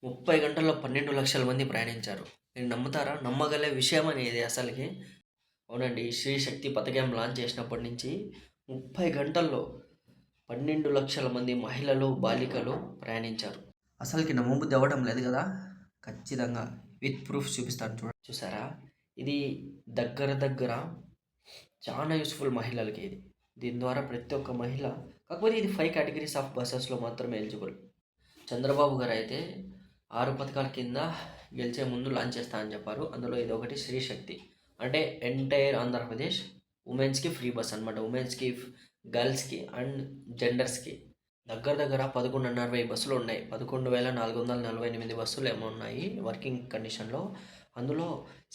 30 గంటల్లో 12,00,000 మంది ప్రయాణించారు. మీరు నమ్ముతారా? నమ్మగల విషయమా ఇది అసలకి? అవునండి. శ్రీ శక్తి పథకం లాంచ్ చేసినప్పటి నుంచి 30 గంటల్లో 12,00,000 మంది మహిళలు, బాలికలు ప్రయాణించారు. అసలకి నమ్మబుద్ధి అవ్వడం లేదు కదా! ఖచ్చితంగా విత్ ప్రూఫ్స్ చూపిస్తాను చూసారా? ఇది దగ్గర దగ్గర చాలా యూస్‌ఫుల్ మహిళలకి ఇది. దీని ద్వారా ప్రతి ఒక్క మహిళ కాకపోతే ఇది 5 కేటగిరీస్ ఆఫ్ బసెస్‌లో మాత్రమే ఎలిజిబుల్. చంద్రబాబు గారైతే 6 పథకాల కింద గెలిచే ముందు లాంచ్ చేస్తా అని చెప్పారు. అందులో ఇదొకటి స్త్రీ శక్తి. అంటే ఎంటైర్ ఆంధ్రప్రదేశ్ ఉమెన్స్‌కి ఫ్రీ బస్ అనమాట. ఉమెన్స్‌కి, గర్ల్స్‌కి అండ్ జెండర్స్‌కి. దగ్గర దగ్గర 11,500 బస్సులు ఉన్నాయి. 11,448 బస్సులు ఏమో ఉన్నాయి వర్కింగ్ కండిషన్‌లో. అందులో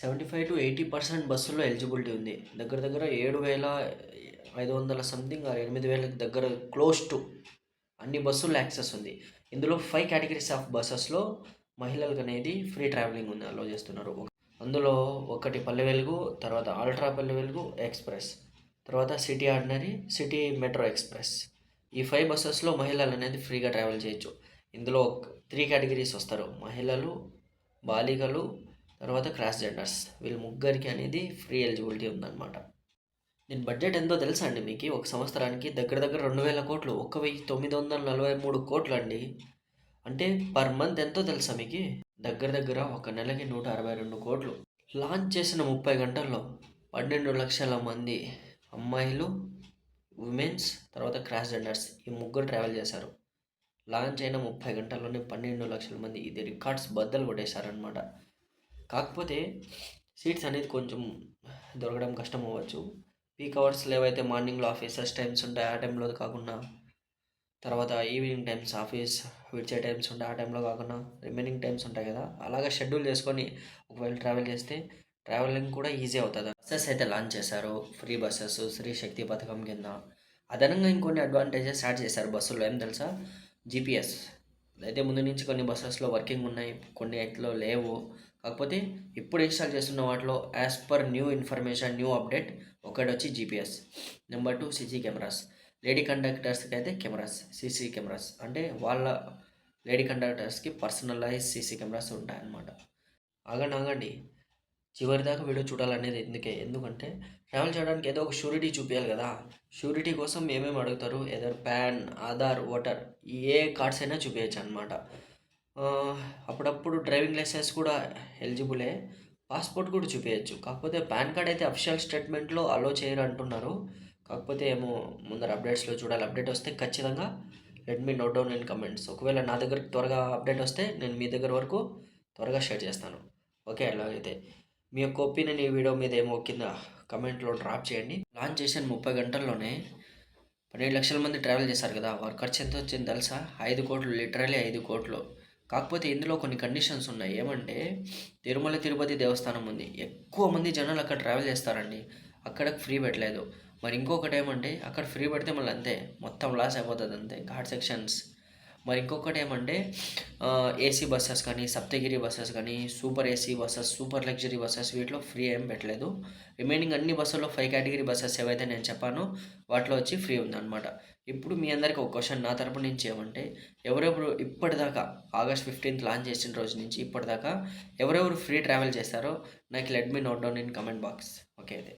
75-80% బస్సుల్లో ఎలిజిబిలిటీ ఉంది. దగ్గర దగ్గర 7,500 సంథింగ్ 8,000 దగ్గర క్లోజ్ టు అన్ని బస్సుల్లో యాక్సెస్ ఉంది. ఇందులో 5 కేటగిరీస్ ఆఫ్ బసెస్‌లో మహిళలకనేది ఫ్రీ ట్రావెలింగ్ ఉంది అలో చేస్తున్నారు. అందులో ఒకటి పల్లె వెలుగు, తర్వాత అల్ట్రా పల్లె వెలుగు ఎక్స్‌ప్రెస్, తర్వాత city ordinary, city metro express. ఈ 5 బసెస్‌లో మహిళలనేది ఫ్రీగా ట్రావెల్ చేయొచ్చు. ఇందులో 3 కేటగిరీస్ వస్తారు. మహిళలు, బాలికలు, తర్వాత క్రాస్ జెండర్స్. వీళ్ళు ముగ్గురికి అనేది ఫ్రీ ఎలిజిబిలిటీ ఉందన్నమాట. దీని బడ్జెట్ ఎంతో తెలుసా అండి మీకు? ఒక సంవత్సరానికి దగ్గర దగ్గర 2,000 కోట్లు. 1,943 కోట్లండి. అంటే పర్ మంత్ ఎంతో తెలుసా మీకు? దగ్గర దగ్గర ఒక నెలకి 162 కోట్లు. లాంచ్ చేసిన 30 గంటల్లో 12,00,000 మంది అమ్మాయిలు, ఉమెన్స్, తర్వాత క్రాస్ జెండర్స్ ఈ ముగ్గురు ట్రావెల్ చేశారు. లాంచ్ అయిన 30 గంటల్లోనే 12,00,000 మంది ఇది రికార్డ్స్ బద్దలు కొట్టేశారనమాట. కాకపోతే సీట్స్ అనేది కొంచెం దొరకడం కష్టం అవ్వచ్చు. పీక్ అవర్స్‌లో ఏవైతే మార్నింగ్‌లో ఆఫీసర్స్ టైమ్స్ ఉంటాయో ఆ టైంలో కాకుండా, తర్వాత ఈవినింగ్ టైమ్స్ ఆఫీస్ విడిచే టైమ్స్ ఉంటాయి ఆ టైంలో కాకుండా రిమైనింగ్ టైమ్స్ ఉంటాయి కదా! అలాగా షెడ్యూల్ చేసుకొని ఒకవేళ ట్రావెల్ చేస్తే ట్రావెలింగ్ కూడా ఈజీ అవుతుంది. బస్సెస్ అయితే లాంచ్ చేశారు. ఫ్రీ బస్సెస్ స్త్రీ శక్తి పథకం కింద. అదనంగా ఇంకొన్ని అడ్వాంటేజెస్ యాడ్ చేశారు బస్సులో. ఏం తెలుసా? జీపీఎస్. అయితే ముందు నుంచి కొన్ని బస్సెస్లో వర్కింగ్ ఉన్నాయి, కొన్ని వాటిలో లేవు. కాకపోతే ఇప్పుడు ఇన్స్టాల్ చేస్తున్న వాటిలో as per new information, new update ఒకటి వచ్చి GPS. Number 2 CC cameras. Lady కండక్టర్స్కి అయితే కెమెరాస్, సీసీ కెమెరాస్. అంటే వాళ్ళ లేడీ కండక్టర్స్కి పర్సనలైజ్ సీసీ కెమెరాస్ ఉంటాయన్నమాట. ఆగండి ఆగండి, చివరి దాకా వీడియో చూడాలనేది ఎందుకంటే ట్రావెల్ చేయడానికి ఏదో ఒక షూరిటీ చూపించాలి కదా! షూరిటీ కోసం ఏమేమి అడుగుతారు? ఏదర్ పాన్, ఆధార్, ఓటర్, ఏ కార్డ్స్ అయినా చూపించచ్చు అనమాట. అప్పుడప్పుడు డ్రైవింగ్ లైసెన్స్ కూడా ఎలిజిబులే, పాస్పోర్ట్ కూడా చూపించచ్చు. కాకపోతే పాన్ కార్డ్ అయితే అఫిషియల్ స్టేట్మెంట్లో అలో చేయరు అంటున్నారు. కాకపోతే ఏమో ముందర అప్డేట్స్లో చూడాలి. అప్డేట్ వస్తే ఖచ్చితంగా let me note down in comments. ఒకవేళ నా దగ్గరికి త్వరగా అప్డేట్ వస్తే నేను మీ దగ్గర వరకు త్వరగా షేర్ చేస్తాను. ఓకే, అలాగైతే మీ యొక్క ఒపీనియన్ ఈ వీడియో మీద ఏమో కింద కమెంట్లో డ్రాప్ చేయండి. లాంచ్ చేసిన 30 గంటల్లోనే 12,00,000 మంది ట్రావెల్ చేశారు కదా! వారి ఖర్చు ఎంత వచ్చింది తెలుసా? 5 కోట్లు, లిటరలీ 5 కోట్లు. కాకపోతే ఇందులో కొన్ని కండిషన్స్ ఉన్నాయి. ఏమంటే తిరుమల తిరుపతి దేవస్థానం ఉంది. ఎక్కువ మంది జనాలు అక్కడ ట్రావెల్ చేస్తారండి. అక్కడ ఫ్రీ పెట్టలేదు. మరి ఇంకొకటి ఏమంటే అక్కడ ఫ్రీ పెడితే మళ్ళీ అంతే మొత్తం లాస్ అయిపోతుంది అంతే ఘాట్ సెక్షన్స్. మరి ఇంకొకటి ఏమంటే ఏసీ బస్సెస్ కానీ, సప్తగిరి బస్సెస్ కానీ, super AC buses, super luxury buses వీటిలో ఫ్రీ ఏం పెట్టలేదు. రిమైనింగ్ అన్ని బస్సుల్లో 5 కేటగిరీ బస్సెస్ ఏవైతే నేను చెప్పానో వాటిలో వచ్చి ఫ్రీ ఉందన్నమాట. ఇప్పుడు మీ అందరికీ ఒక క్వశ్చన్ నా తరపు నుంచి ఏమంటే, ఎవరెవరు ఇప్పటిదాకా ఆగస్ట్ 15th లాంచ్ చేసిన రోజు నుంచి ఇప్పటిదాకా ఎవరెవరు ఫ్రీ ట్రావెల్ చేస్తారో నాకు let me note down in comment box. Okay అయితే.